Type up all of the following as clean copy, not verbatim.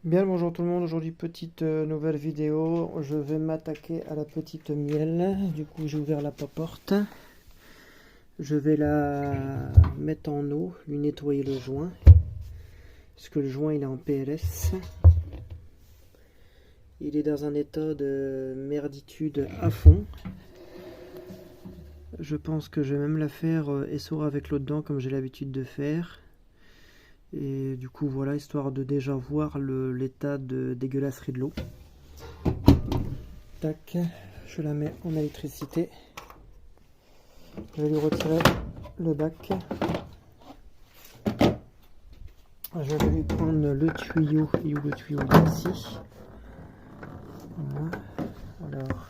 Bien le bonjour tout le monde, aujourd'hui petite nouvelle vidéo, je vais m'attaquer à la petite miel, du coup j'ai ouvert la porte, je vais la mettre en eau, lui nettoyer le joint, parce que le joint il est en PLS, il est dans un état de merditude à fond, je pense que je vais même la faire essorer avec l'eau dedans comme j'ai l'habitude de faire. Et du coup voilà, histoire de déjà voir l'état de dégueulasserie de l'eau. Tac, je la mets en électricité. Je vais lui retirer le bac. Je vais lui prendre le tuyau. Et où le tuyau ici. Voilà. Alors,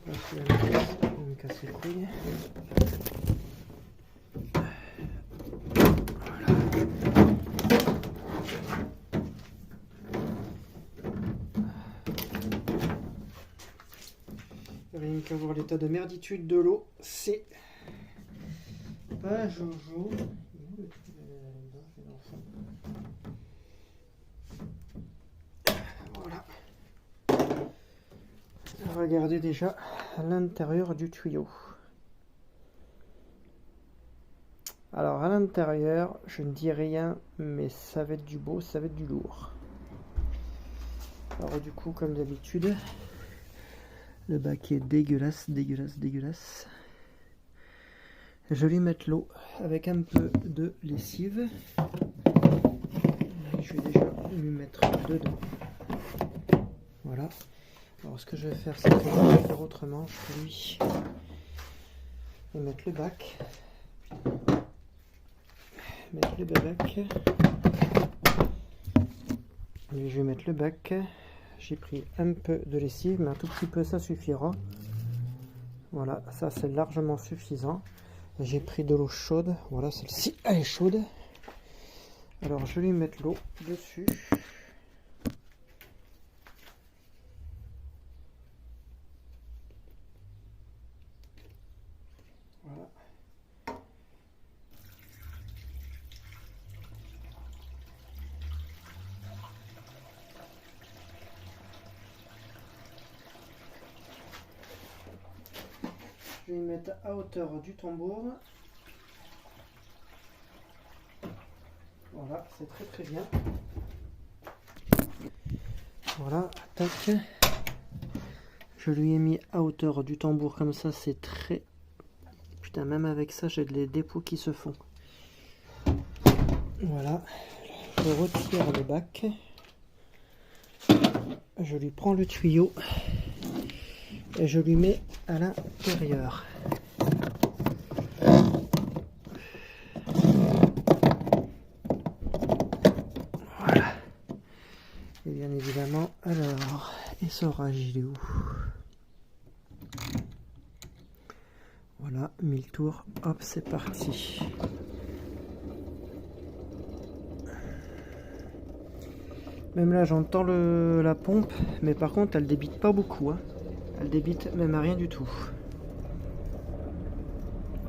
je vais me casser les couilles. Rien qu'à voir l'état de merditude de l'eau, c'est pas Jojo. Voilà. Regardez déjà à l'intérieur du tuyau. Alors à l'intérieur, je ne dis rien, mais ça va être du beau, ça va être du lourd. Alors du coup, comme d'habitude, le bac est dégueulasse, dégueulasse, dégueulasse. Je vais mettre l'eau avec un peu de lessive. Je vais déjà lui mettre dedans. Voilà. Alors ce que je vais faire, c'est que je vais faire autrement. Je vais mettre le bac. Mettre le bac. Et je vais mettre le bac. J'ai pris un peu de lessive, mais un tout petit peu, ça suffira. Voilà, ça c'est largement suffisant. J'ai pris de l'eau chaude. Voilà, celle-ci, elle est chaude. Alors, je vais lui mettre l'eau dessus. Voilà. Je vais mettre à hauteur du tambour. Voilà, c'est très très bien. Voilà, tac. Je lui ai mis à hauteur du tambour comme ça, c'est très... Putain, même avec ça, j'ai des dépôts qui se font. Voilà, je retire le bac. Je lui prends le tuyau et je lui mets à l'intérieur. Voilà. Et bien évidemment, alors, essorage, il est où? Voilà, 1000 tours, hop, c'est parti. Même là, j'entends la pompe, mais par contre, elle débite pas beaucoup. Hein. Elle débite même à rien du tout.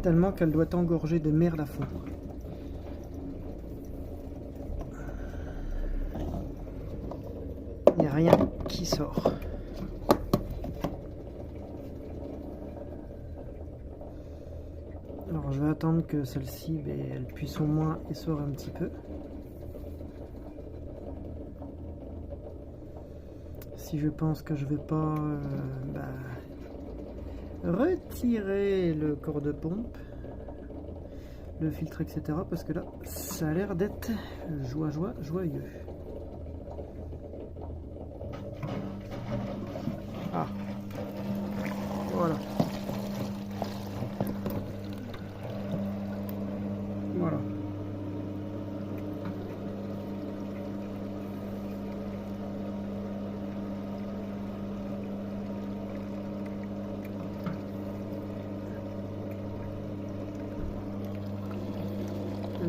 Tellement qu'elle doit engorger de merde à fond. Il n'y a rien qui sort. Alors je vais attendre que celle-ci, elle puisse au moins essorer un petit peu. Si je pense que je vais pas retirer le corps de pompe, le filtre, etc. Parce que là, ça a l'air d'être joyeux. Ah, voilà. Voilà.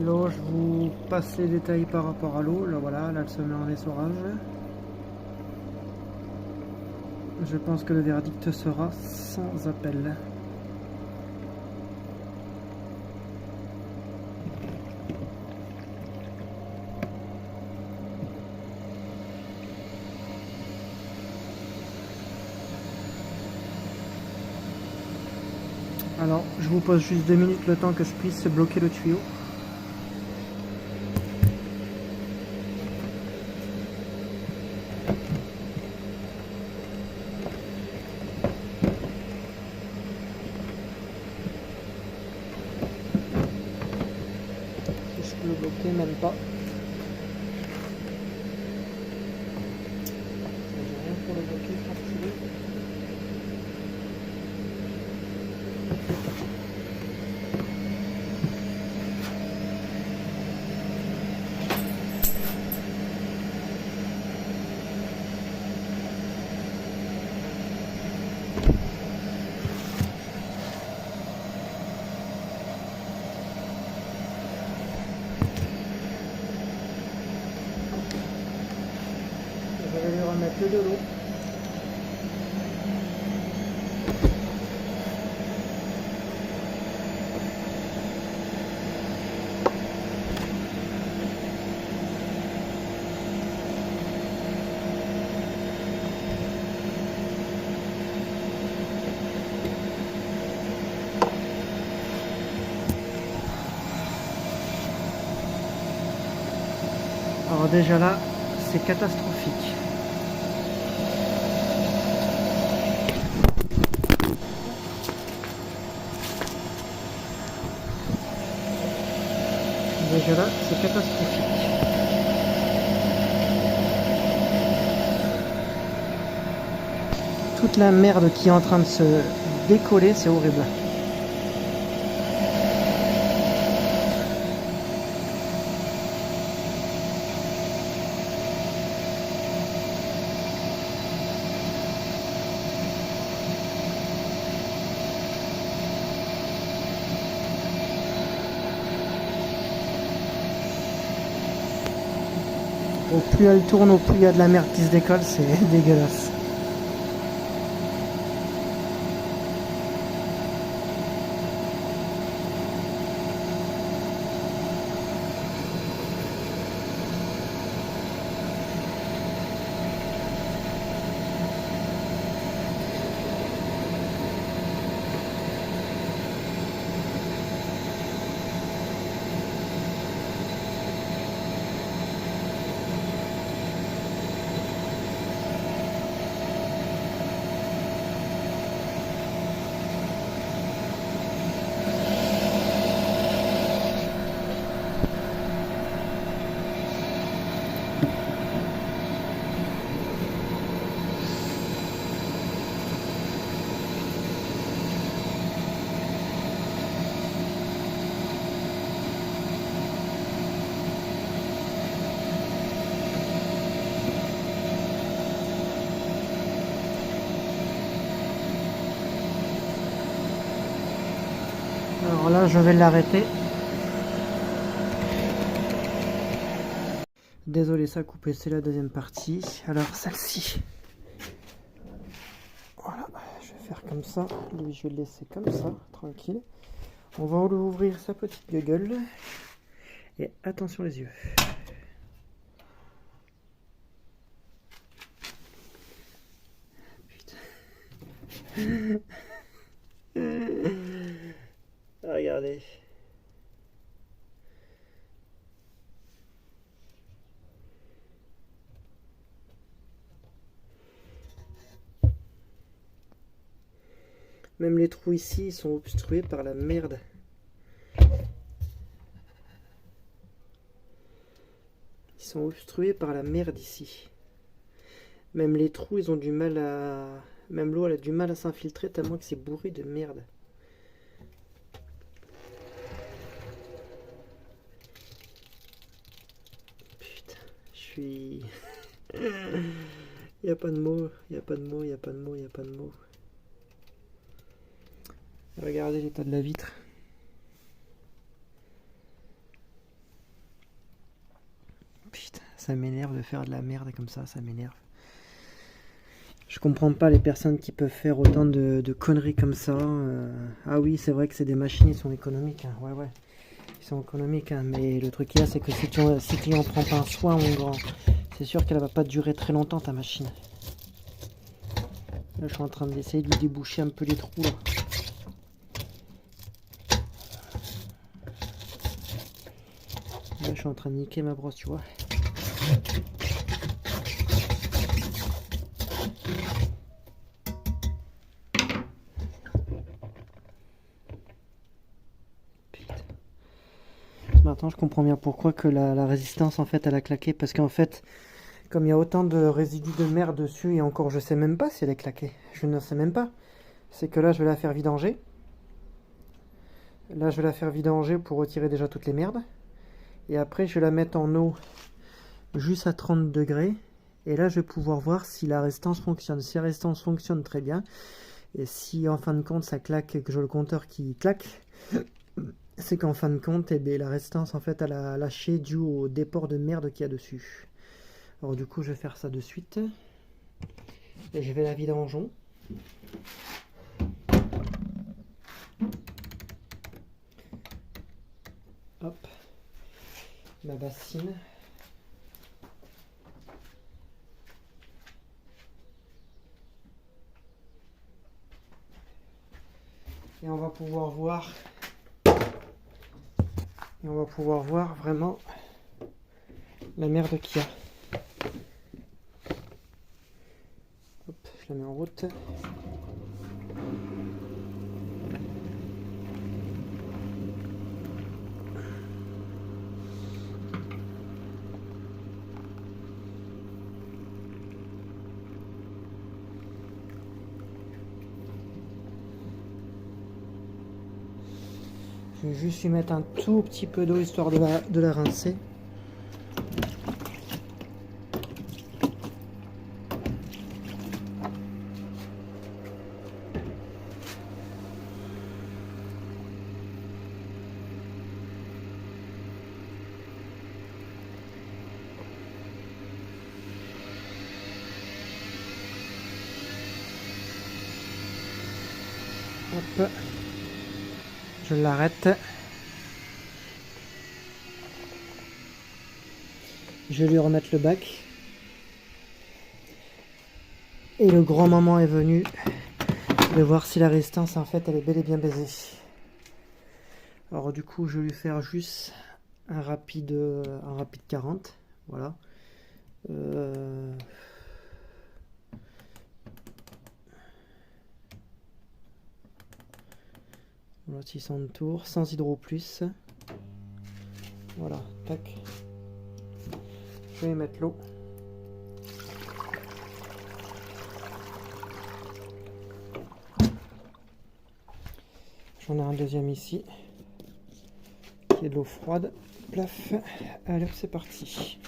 L'eau, je vous passe les détails par rapport à l'eau. Là, voilà, là, elle se met en essorage. Je pense que le verdict sera sans appel. Alors, je vous pose juste 2 minutes le temps que je puisse bloquer le tuyau. Si je peux le bloquer, même pas. J'ai rien pour le bloquer, tranquille. Je vais lui remettre de l'eau. Alors déjà là, c'est catastrophique. Déjà là, c'est catastrophique. Toute la merde qui est en train de se décoller, c'est horrible. Au plus elle tourne, au plus il y a de la merde qui se décolle, c'est dégueulasse. Alors là, je vais l'arrêter. Désolé, ça a coupé, c'est la deuxième partie. Alors celle-ci. Voilà, je vais faire comme ça. Lui, je vais le laisser comme ça, tranquille. On va lui ouvrir sa petite gueule. Et attention les yeux. Putain. Regardez. Même les trous ici, ils sont obstrués par la merde. Ils sont obstrués par la merde ici. Même les trous, ils ont du mal à... Même l'eau, elle a du mal à s'infiltrer tellement que c'est bourré de merde. Putain, je suis... Il n'y a pas de mots, il n'y a pas de mots, il n'y a pas de mots, il n'y a pas de mots. Regardez l'état de la vitre. Putain, ça m'énerve de faire de la merde comme ça m'énerve. Je comprends pas les personnes qui peuvent faire autant de conneries comme ça. Ah oui, c'est vrai que c'est des machines, ils sont économiques. Hein. Ouais, ouais, ils sont économiques. Hein. Mais le truc qu'il y a, c'est que si tu en prends pas un soin, mon grand, c'est sûr qu'elle va pas durer très longtemps, ta machine. Là, je suis en train d'essayer de lui déboucher un peu les trous, là. je suis en train de niquer ma brosse, tu vois. Maintenant je comprends bien pourquoi que la résistance en fait elle a claqué, parce qu'en fait comme il y a autant de résidus de mer dessus, et encore je sais même pas si elle est claquée, je ne sais même pas, c'est que là je vais la faire vidanger, là je vais la faire vidanger pour retirer déjà toutes les merdes, et après je vais la mettre en eau juste à 30 degrés, et là je vais pouvoir voir si la résistance fonctionne. Si la résistance fonctionne très bien, et si en fin de compte ça claque et que j'ai le compteur qui claque, c'est qu'en fin de compte, eh bien, la résistance en fait elle a lâché dû au déport de merde qu'il y a dessus. Alors du coup je vais faire ça de suite. Et je vais la vidangeon. Hop. Ma bassine. Et on va pouvoir voir. Et on va pouvoir voir vraiment la merde qu'il y a. Hop, je la mets en route. Je vais juste lui mettre un tout petit peu d'eau histoire de la rincer. Hop. Je l'arrête. Je vais lui remettre le bac. Et le grand moment est venu de voir si la résistance en fait elle est bel et bien baisée. Alors du coup je vais lui faire juste un rapide 40. Voilà. Voilà, 600 tours, sans hydro plus. Voilà, tac. Je vais mettre l'eau. J'en ai un deuxième ici, qui est de l'eau froide. Plaf. Allez, c'est parti.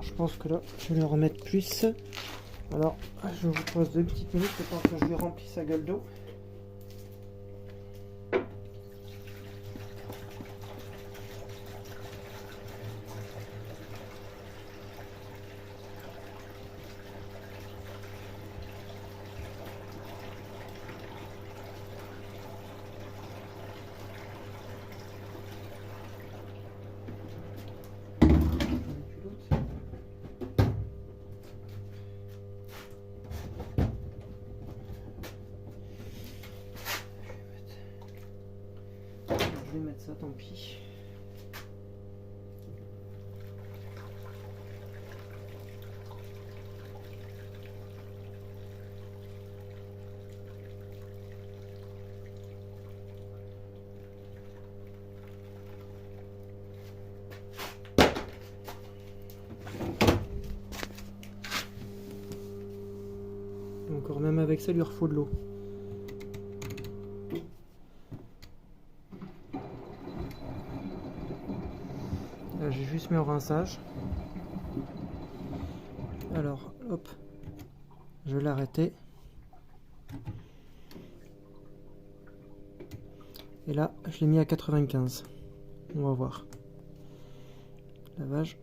Je pense que là, je vais le remettre plus. Alors, je vous pose 2 petites minutes le temps que je lui remplis sa gueule d'eau. Je vais mettre ça, tant pis. Encore même avec ça, il lui refaut de l'eau. Là, j'ai juste mis au rinçage. Alors, hop, je vais l'arrêter. Et là, je l'ai mis à 95. On va voir. Lavage.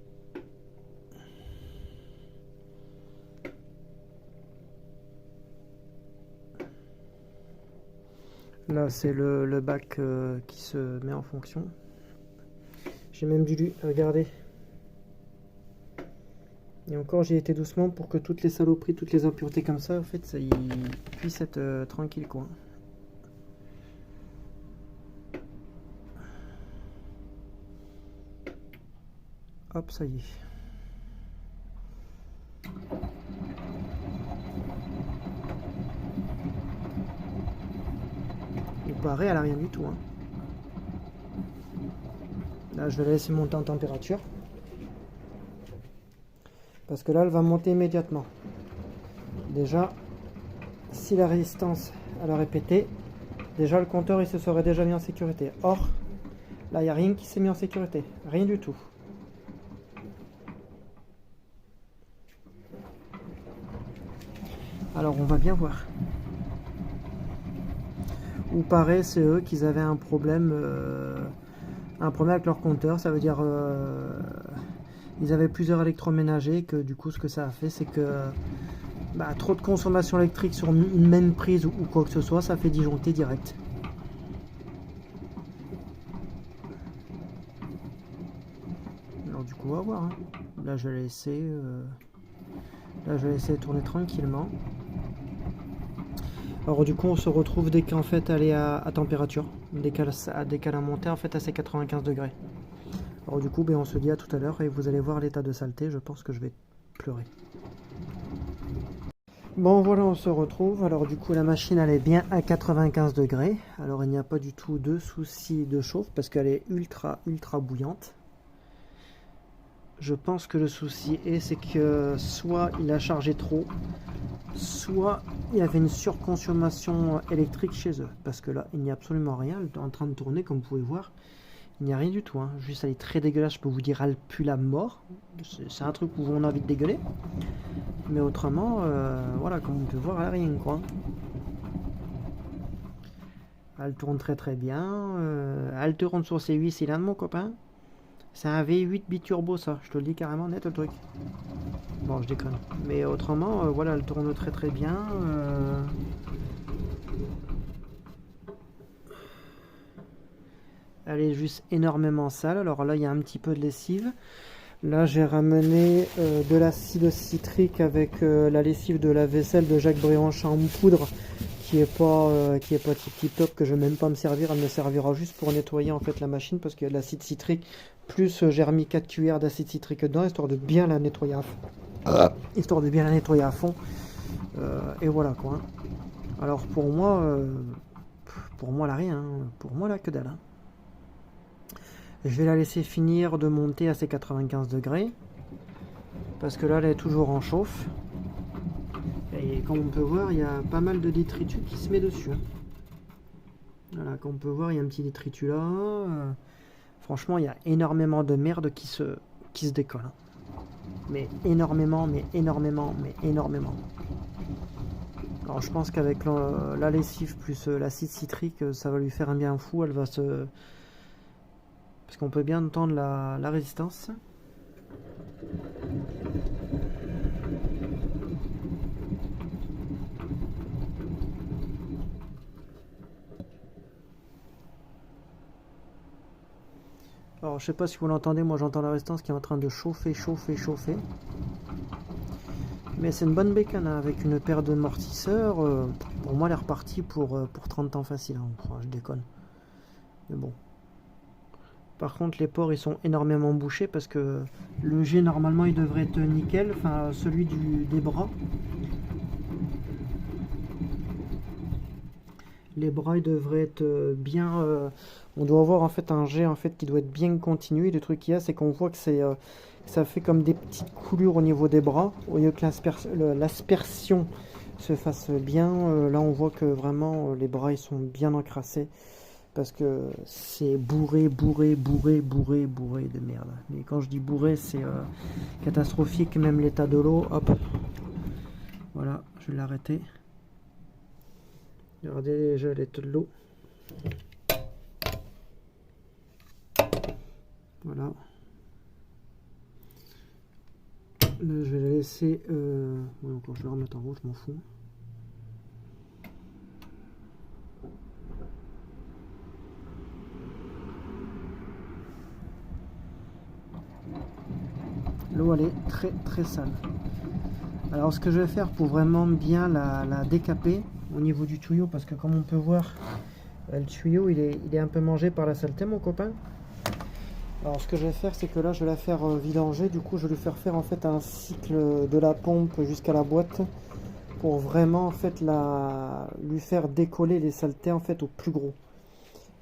Là, c'est le bac qui se met en fonction. J'ai même dû lui regarder. Et encore, j'ai été doucement pour que toutes les saloperies, toutes les impuretés comme ça, en fait, ça y puisse être tranquille, quoi. Hop, ça y est. Il paraît, elle a rien du tout, hein. Là, je vais la laisser monter en température. Parce que là, elle va monter immédiatement. Déjà, si la résistance, elle aurait pété, déjà le compteur, il se serait déjà mis en sécurité. Or, là, il n'y a rien qui s'est mis en sécurité. Rien du tout. Alors, on va bien voir. Ou pareil, c'est eux qui avaient un problème avec leur compteur. Ça veut dire ils avaient plusieurs électroménagers, que du coup, ce que ça a fait, c'est que trop de consommation électrique sur une même prise ou quoi que ce soit, ça fait disjoncter direct. Alors du coup, on va voir, hein. Là, je vais laisser tourner tranquillement. Alors du coup, on se retrouve dès qu'en fait elle est à température, dès qu'elle a monté en fait à ses 95 degrés. Alors du coup, on se dit à tout à l'heure et vous allez voir l'état de saleté. Je pense que je vais pleurer. Bon, voilà, on se retrouve. Alors du coup, la machine elle est bien à 95 degrés. Alors il n'y a pas du tout de souci de chauffe parce qu'elle est ultra bouillante. Je pense que le souci c'est que soit il a chargé trop, soit il y avait une surconsommation électrique chez eux. Parce que là, il n'y a absolument rien. Elle est en train de tourner, comme vous pouvez voir. Il n'y a rien du tout. Hein. Juste, elle est très dégueulasse. Je peux vous dire, elle pue la mort. C'est un truc où on a envie de dégueuler. Mais autrement, voilà, comme on peut voir, elle n'a rien, quoi. Elle tourne très bien. Elle tourne sur ses 8 cylindres, mon copain. C'est un V8 biturbo, ça. Je te le dis carrément net, le truc. Bon, je déconne. Mais autrement, voilà, elle tourne très bien. Elle est juste énormément sale. Alors là, il y a un petit peu de lessive. Là, j'ai ramené de l'acide citrique avec la lessive de la vaisselle de Jacques Bréanchat en poudre, qui est pas tip top, que je vais même pas me servir. Elle me servira juste pour nettoyer en fait la machine, parce qu'il y a de l'acide citrique. Plus j'ai remis 4 cuillères d'acide citrique dedans, histoire de bien la nettoyer à fond. Et voilà quoi. Alors pour moi, elle a rien. Hein. Pour moi, elle a que dalle. Hein. Je vais la laisser finir de monter à ses 95 degrés. Parce que là, elle est toujours en chauffe. Et comme on peut voir, il y a pas mal de détritus qui se met dessus. Voilà, comme on peut voir, il y a un petit détritus là. Franchement, il y a énormément de merde qui se décolle. Hein. Mais énormément. Alors je pense qu'avec la lessive plus l'acide citrique, ça va lui faire un bien fou. Elle va se... Parce qu'on peut bien entendre la résistance. Alors je sais pas si vous l'entendez, moi j'entends la résistance qui est en train de chauffer. Mais c'est une bonne bécane, hein, avec une paire d'amortisseurs. Pour moi, elle est repartie pour 30 ans facile. Hein. Enfin, je déconne. Mais bon. Par contre, les ports, ils sont énormément bouchés parce que le jet, normalement, il devrait être nickel. Enfin, celui des bras. Les bras, ils devraient être bien... on doit avoir, en fait, un jet, en fait, qui doit être bien continu. Et le truc qu'il y a, c'est qu'on voit que c'est... ça fait comme des petites coulures au niveau des bras, au lieu que l'aspersion se fasse bien. Là, on voit que vraiment les bras ils sont bien encrassés parce que c'est bourré de merde. Mais quand je dis bourré, c'est catastrophique. Même l'état de l'eau, hop, voilà, je vais l'arrêter. Regardez déjà l'état de l'eau. Voilà. Là, je vais la laisser. Ouais, encore, je vais la remettre en rouge, je m'en fous. l'eau elle est très très sale. Alors ce que je vais faire pour vraiment bien la décaper au niveau du tuyau, parce que comme on peut voir, le tuyau il est un peu mangé par la saleté, mon copain. Alors ce que je vais faire, c'est que là je vais la faire vidanger. Du coup je vais lui faire en fait un cycle de la pompe jusqu'à la boîte, pour vraiment en fait lui faire décoller les saletés en fait au plus gros.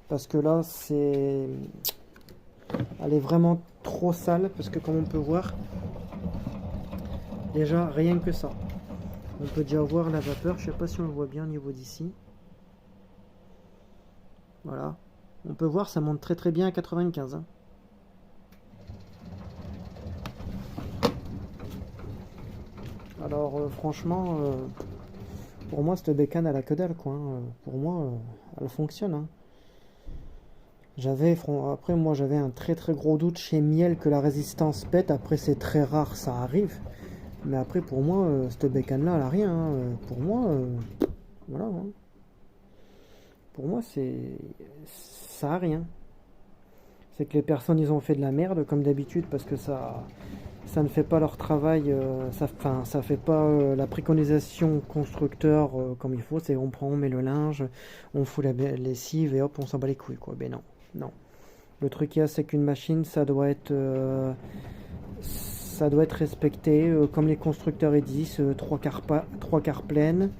Parce que là elle est vraiment trop sale, parce que comme on peut voir, déjà rien que ça, on peut déjà voir la vapeur. Je sais pas si on le voit bien au niveau d'ici. Voilà, on peut voir, ça monte très très bien à 95 hein. Alors franchement, pour moi cette bécane elle a que dalle quoi, hein. Pour moi elle fonctionne hein. Après moi j'avais un très très gros doute chez Miele que la résistance pète. Après c'est très rare, ça arrive. Mais après pour moi cette bécane là elle a rien hein. Pour moi voilà hein. Pour moi ça a rien. C'est que les personnes ils ont fait de la merde comme d'habitude, parce que ça ne fait pas leur travail, ça fait pas la préconisation constructeur comme il faut. C'est on met le linge, on fout la lessive et hop on s'en bat les couilles quoi. Ben non, non. Le truc qu'il y a, c'est qu'une machine ça doit être respecté comme les constructeurs ils disent, 3/4 pleine.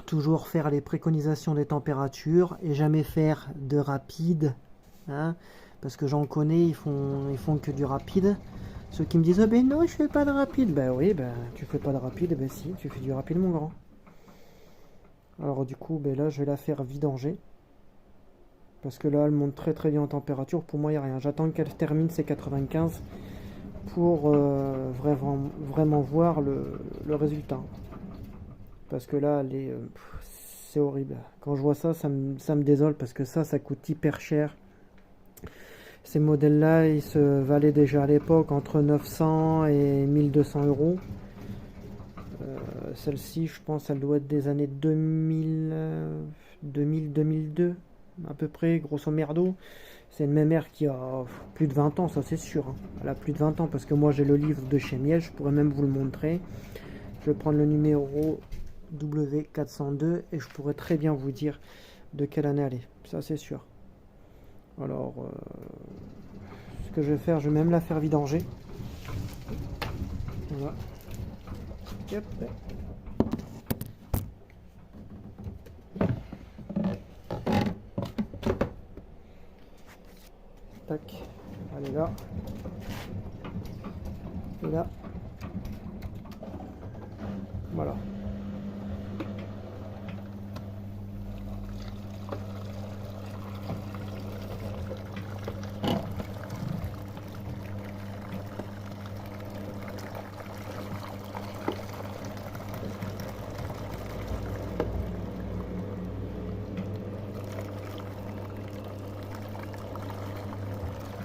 Toujours faire les préconisations des températures et jamais faire de rapide hein, parce que j'en connais, ils font que du rapide. Ceux qui me disent oh ben non je fais pas de rapide, ben oui ben tu fais pas de rapide, ben si tu fais du rapide mon grand. Alors du coup ben là je vais la faire vidanger, parce que là elle monte très très bien en température. Pour moi il n'y a rien, j'attends qu'elle termine ses 95 pour vraiment voir le résultat, parce que là elle est c'est horrible. Quand je vois ça, ça me désole, parce que ça coûte hyper cher. Ces modèles-là, ils se valaient déjà à l'époque entre 900 et 1200 euros. Celle-ci, je pense, elle doit être des années 2000-2002, à peu près, grosso merdo. C'est une mémère qui a plus de 20 ans, ça c'est sûr. Hein. Elle a plus de 20 ans, parce que moi j'ai le livre de chez Miele, je pourrais même vous le montrer. Je vais prendre le numéro W402 et je pourrais très bien vous dire de quelle année elle est, ça c'est sûr. Alors ce que je vais faire, je vais même la faire vidanger. Voilà. Hop. Tac, elle est là. Et là. Voilà.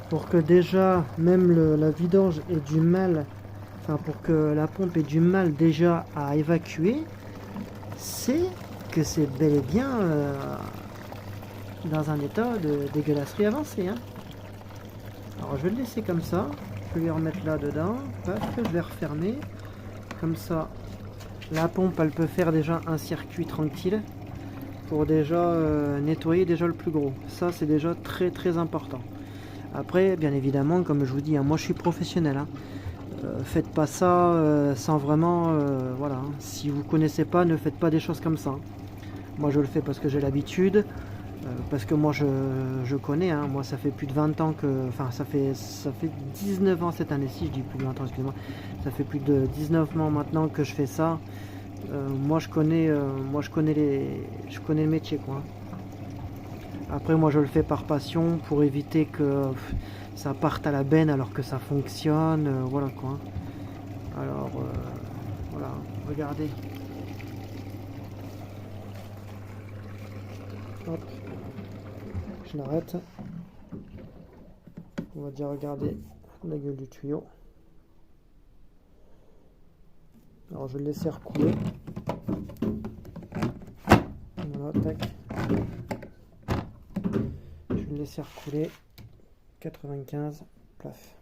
Pour que déjà même la vidange ait du mal, enfin pour que la pompe ait du mal déjà à évacuer, c'est que c'est bel et bien dans un état de dégueulasserie avancée hein. Alors je vais le laisser comme ça, je vais lui remettre là dedans, paf, je vais refermer, comme ça la pompe elle peut faire déjà un circuit tranquille pour déjà nettoyer déjà le plus gros. Ça c'est déjà très très important. Après, bien évidemment, comme je vous dis, hein, moi je suis professionnel. Hein. Faites pas ça sans vraiment... voilà. Hein. Si vous connaissez pas, ne faites pas des choses comme ça. Hein. Moi je le fais parce que j'ai l'habitude. Parce que moi je connais. Hein. Moi ça fait plus de 20 ans que... Enfin ça fait 19 ans cette année-ci. Je dis plus de 20 ans, excusez-moi. Ça fait plus de 19 ans maintenant que je fais ça. Moi je connais le métier quoi. Après moi je le fais par passion pour éviter que ça parte à la benne alors que ça fonctionne, voilà quoi. Alors voilà, regardez. Hop, je l'arrête. On va déjà regarder la gueule du tuyau. Alors je vais le laisser recouler. Voilà, tac. Je vais le laisser recouler. 95, plaf.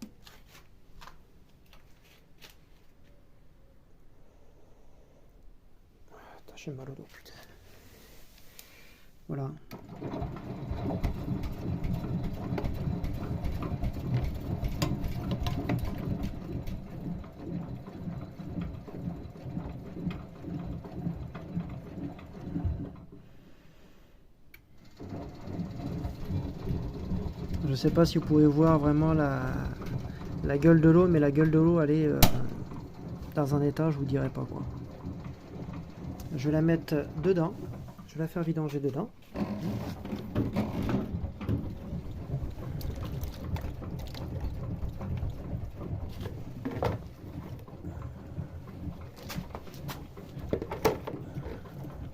j'ai mal au dos, putain. Voilà. Je sais pas si vous pouvez voir vraiment la gueule de l'eau, mais la gueule de l'eau elle est dans un état, je vous dirais pas quoi. Je vais la mettre dedans, je vais la faire vidanger dedans.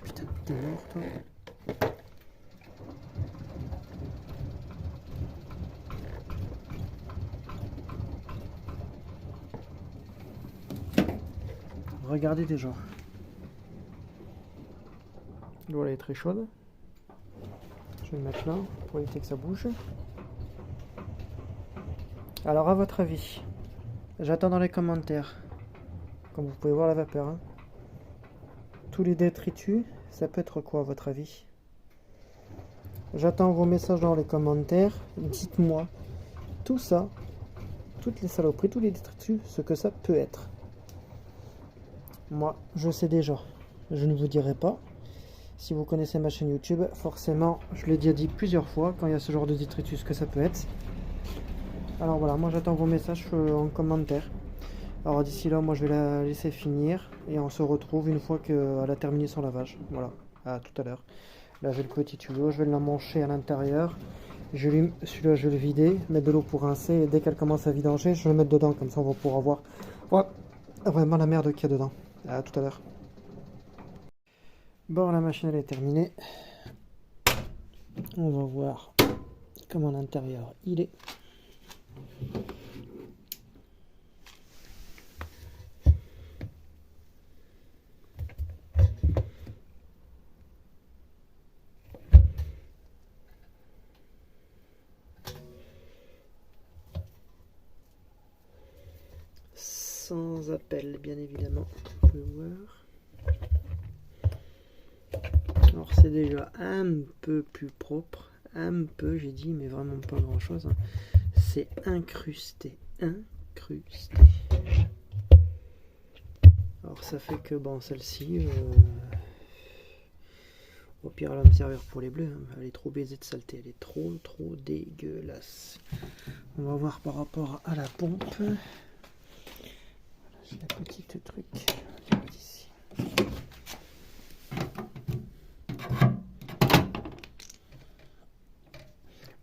Putain, t'es mort toi. Regardez déjà. L'eau elle est très chaude. Je vais le mettre là pour éviter que ça bouge. Alors à votre avis, j'attends dans les commentaires. Comme vous pouvez voir la vapeur. Hein. Tous les détritus, ça peut être quoi à votre avis? J'attends vos messages dans les commentaires. Dites-moi tout ça, toutes les saloperies, tous les détritus, ce que ça peut être. Moi, je sais déjà. Je ne vous dirai pas. Si vous connaissez ma chaîne YouTube, forcément, je l'ai déjà dit plusieurs fois, quand il y a ce genre de détritus, que ça peut être. Alors voilà, moi j'attends vos messages en commentaire. Alors d'ici là, moi je vais la laisser finir et on se retrouve une fois qu'elle a terminé son lavage. Voilà, à tout à l'heure. Là j'ai le petit tuyau, je vais l'emmancher à l'intérieur. Celui-là je vais le vider, mettre de l'eau pour rincer et dès qu'elle commence à vidanger, je vais le mettre dedans, comme ça on va pouvoir voir vraiment la merde qu'il y a dedans. À tout à l'heure. Bon, la machine elle est terminée. On va voir comment l'intérieur il est. Sans appel, bien évidemment. Vous pouvez voir. Alors c'est déjà un peu plus propre, un peu j'ai dit, mais vraiment pas grand chose. Hein. C'est incrusté. Alors ça fait que bon, celle-ci, au pire elle va me servir pour les bleus. Hein. Elle est trop baisée de saleté, elle est trop dégueulasse. On va voir par rapport à la pompe. Voilà, j'ai un petit truc ici.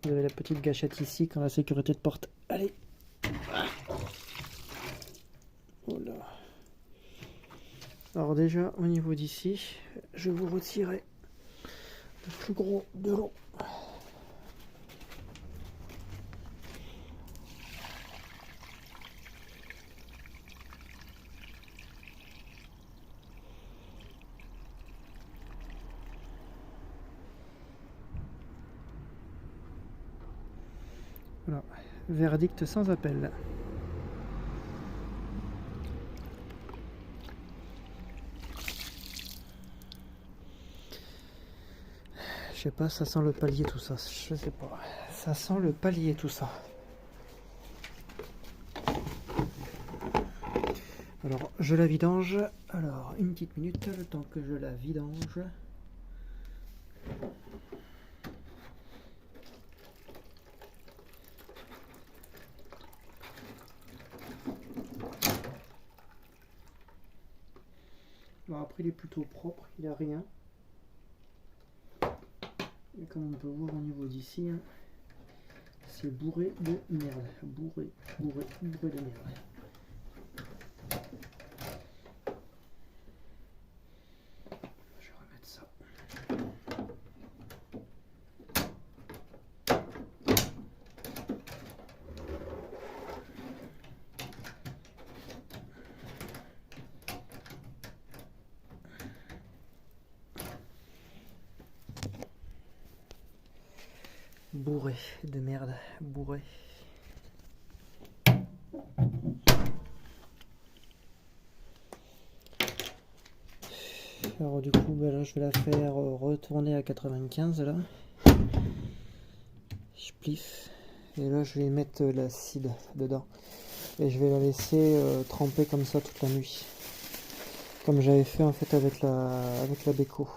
Vous avez la petite gâchette ici quand la sécurité de porte. Allez. Voilà. Alors déjà au niveau d'ici, je vais vous retirer le plus gros de l'eau. Voilà, verdict sans appel. Je sais pas, ça sent le palier tout ça, je sais pas. Ça sent le palier tout ça. Alors, je la vidange. Alors, une petite minute, le temps que je la vidange. Bon, après, il est plutôt propre, il n'y a rien. Et comme on peut voir au niveau d'ici, hein, c'est bourré de merde. Bourré de merde. Je vais remettre ça. Bourré de merde, bourré. Alors du coup, ben là, je vais la faire retourner à 95 là. Je pliffe. Et là, je vais mettre l'acide dedans. Et je vais la laisser tremper comme ça toute la nuit. Comme j'avais fait en fait avec la Beko.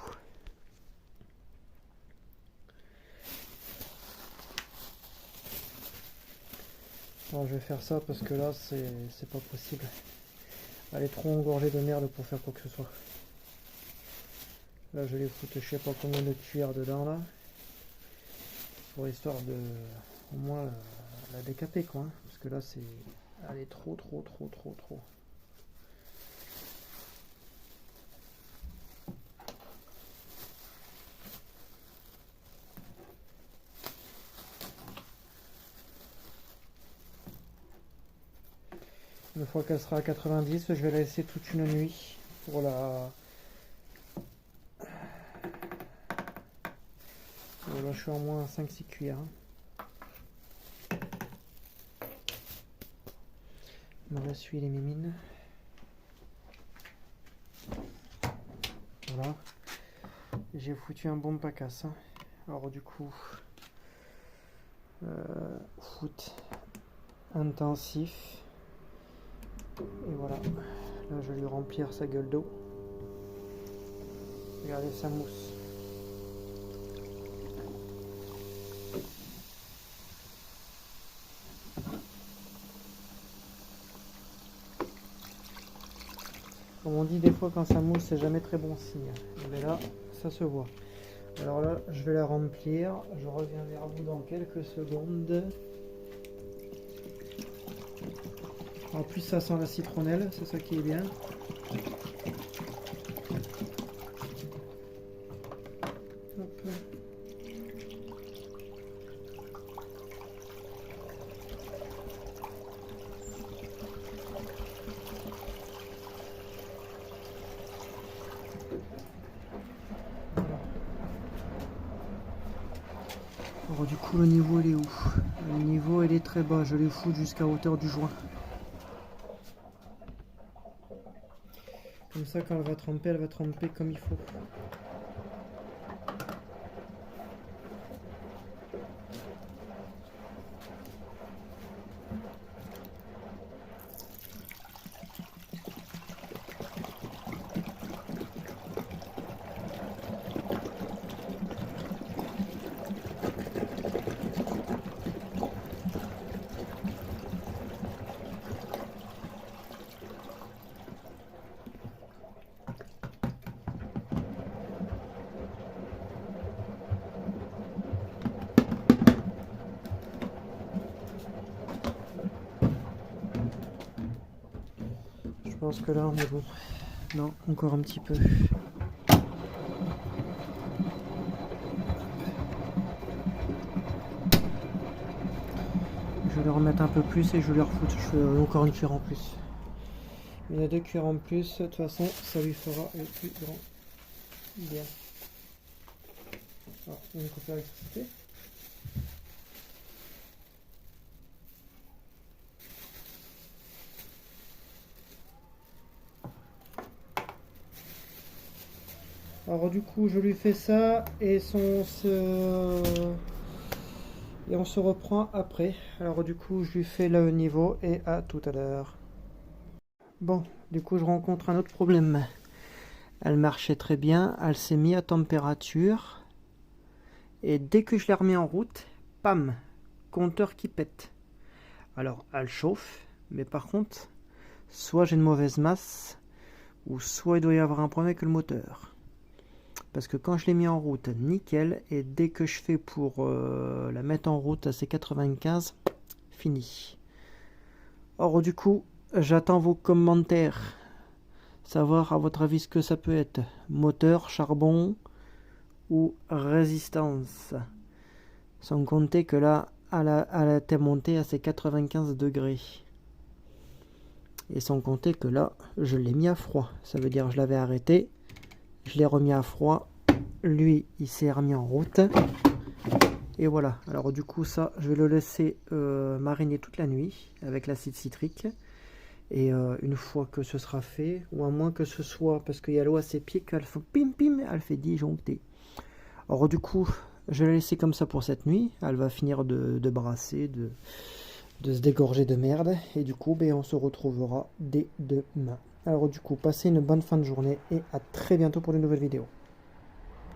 Alors je vais faire ça parce que là, c'est pas possible. Elle est trop engorgée de merde pour faire quoi que ce soit. Là, je vais foutre je sais pas combien de cuillères dedans là. Pour histoire de au moins la décaper quoi. Hein, parce que là, elle est trop. Une fois qu'elle sera à 90, je vais la laisser toute une nuit pour la... Là, je suis en moins 5-6 cuillères. On va essuyer les mimines. Voilà. J'ai foutu un bon pacasse. Hein. Alors du coup, foot intensif. Et voilà. Là, je vais lui remplir sa gueule d'eau. Regardez sa mousse. Comme on dit des fois, quand ça mousse, c'est jamais très bon signe. Mais là, ça se voit. Alors là, je vais la remplir. Je reviens vers vous dans quelques secondes. En plus, ça sent la citronnelle, c'est ça qui est bien. Hop. Voilà. Alors du coup, le niveau il est où? Le niveau il est très bas, je les fous jusqu'à hauteur du joint. Comme ça, quand elle va tremper comme il faut. Je pense que là on est bon. Non, encore un petit peu. Je vais le remettre un peu plus et je vais le refoutre. Je fais encore une cuillère en plus. Il y en a 2 cuillères en plus. De toute façon, ça lui fera le plus grand bien. Ah, une coupure d'électricité. Alors du coup, je lui fais ça et on se reprend après. Alors du coup, je lui fais le niveau et à tout à l'heure. Bon, du coup, je rencontre un autre problème. Elle marchait très bien, elle s'est mise à température. Et dès que je l'ai remis en route, pam, compteur qui pète. Alors, elle chauffe, mais par contre, soit j'ai une mauvaise masse, ou soit il doit y avoir un problème avec le moteur. Parce que quand je l'ai mis en route, nickel, et dès que je fais pour la mettre en route à ces 95, fini. Or du coup, j'attends vos commentaires. Savoir à votre avis ce que ça peut être. Moteur, charbon ou résistance. Sans compter que là, elle était montée à ses 95 degrés. Et sans compter que là, je l'ai mis à froid. Ça veut dire que je l'avais arrêté. Je l'ai remis à froid. Lui, il s'est remis en route. Et voilà. Alors du coup, ça, je vais le laisser mariner toute la nuit avec l'acide citrique. Et une fois que ce sera fait, ou à moins que ce soit, parce qu'il y a l'eau à ses pieds, qu'elle fait pim pim, elle fait disjoncter. Alors du coup, je vais la laisser comme ça pour cette nuit. Elle va finir de brasser, de se dégorger de merde. Et du coup, ben, on se retrouvera dès demain. Alors du coup, passez une bonne fin de journée et à très bientôt pour de nouvelles vidéos.